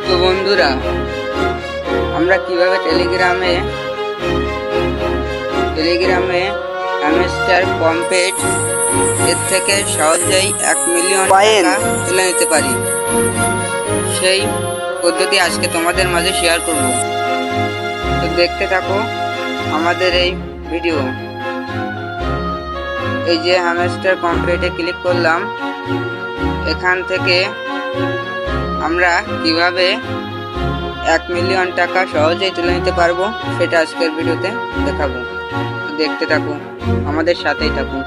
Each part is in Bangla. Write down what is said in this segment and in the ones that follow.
তো বন্ধুরা, আমরা কিভাবে টেলিগ্রামে হ্যামস্টার কম্পেট এর থেকে সহজেই 1 মিলিয়ন টাকা তুলে নিতে পারি, সেই পদ্ধতি আজকে তোমাদের মাঝে শেয়ার করব। তো দেখতে থাকো আমাদের এই ভিডিও। এই যে হ্যামস্টার কম্পেটে ক্লিক করলাম, এখান থেকে আমরা কিভাবে 1 মিলিয়ন টাকা সহজেই তুলে নিতে পারবো সেটা আজকের ভিডিওতে দেখাবো। তো দেখতে থাকো, আমাদের সাথেই থাকুন।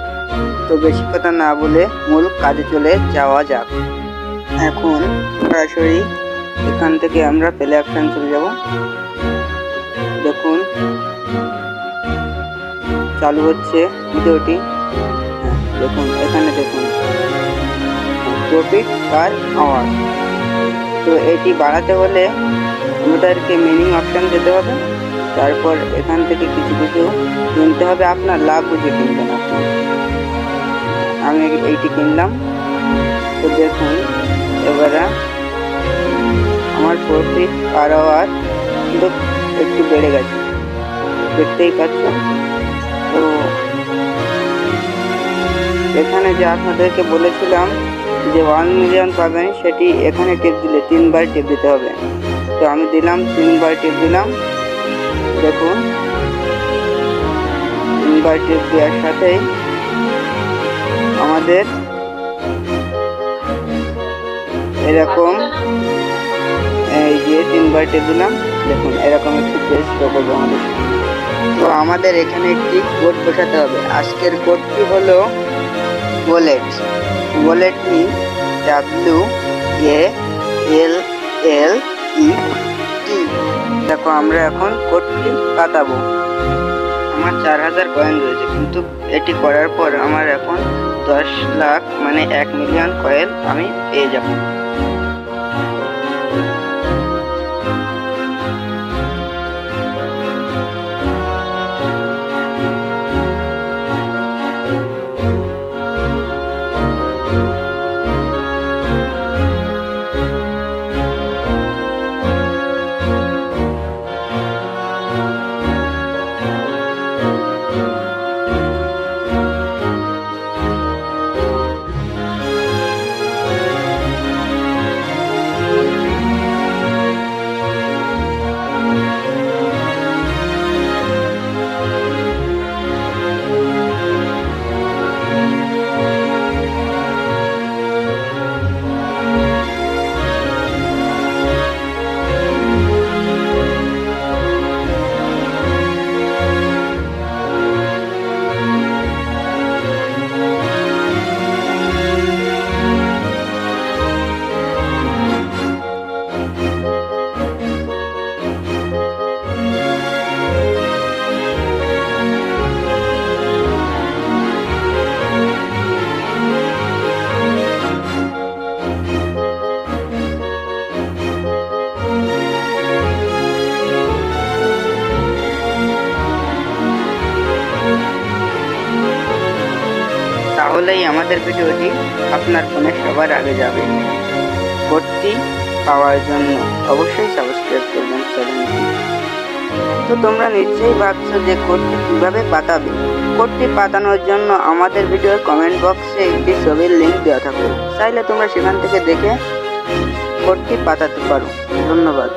তো বেশি কথা না বলে মূল কাজে চলে যাওয়া যাক। এখন সরাসরি এখান থেকে আমরা প্লে অপশন চলে যাব। দেখুন চালু হচ্ছে ভিডিওটি। দেখুন এখানে দেখুন প্রফিট পার আওয়ার। তো এটি বাড়াতে হলে আমাদেরকে মিনিং অপশন যেতে হবে, তারপর এখান থেকে কিছু কিছু কিনতে হবে। আপনার লাভ বুঝে কিনবেন আপনি। আমি এইটি কিনলাম। তো দেখুন এবারে আমার প্রফিট পার আওয়ার কিন্তু একটু বেড়ে গেছে, দেখতেই পাচ্ছেন। তো এখানে যে আপনাদেরকে বলেছিলাম যে 1 মিলিয়ন পাবেন, সেটি এখানে টিপ দিলে 3 বার টিপ দিতে হবে। তো আমি দিলাম 3 বার টিপ দিলাম। দেখুন 3 বার টিপ দেওয়ার সাথেই আমাদের এরকম এই যে 3 বার টিপ দিলাম, দেখুন এরকম একটি পেজ শো করবে আমাদের। তো আমাদের এখানে একটি কোড বসাতে হবে। আজকের কোডটি হলো ওয়ালেট WALLET। দেখো আমরা এখন কোডটি কাটাবো। আমার 4000 কয়েন রয়েছে, কিন্তু এটি করার পর আমার এখন 10 লাখ মানে 1 মিলিয়ন কয়েন আমি পেয়ে যাব। তাহলেই আমাদের ভিডিওটি আপনার ফোনে সবার আগে যাবে। কোডটি পাওয়ার জন্য অবশ্যই সাবস্ক্রাইব করবেন চ্যানেলটি। তো তোমরা নিশ্চয়ই ভাবছো যে কোডটি কিভাবে পাতাবে। কোডটি পাতানোর জন্য আমাদের ভিডিওর কমেন্ট বক্সে একটি ছবির লিঙ্ক দেওয়া থাকবে, চাইলে তোমরা সেখান থেকে দেখে কোডটি পাতাতে পারো। ধন্যবাদ।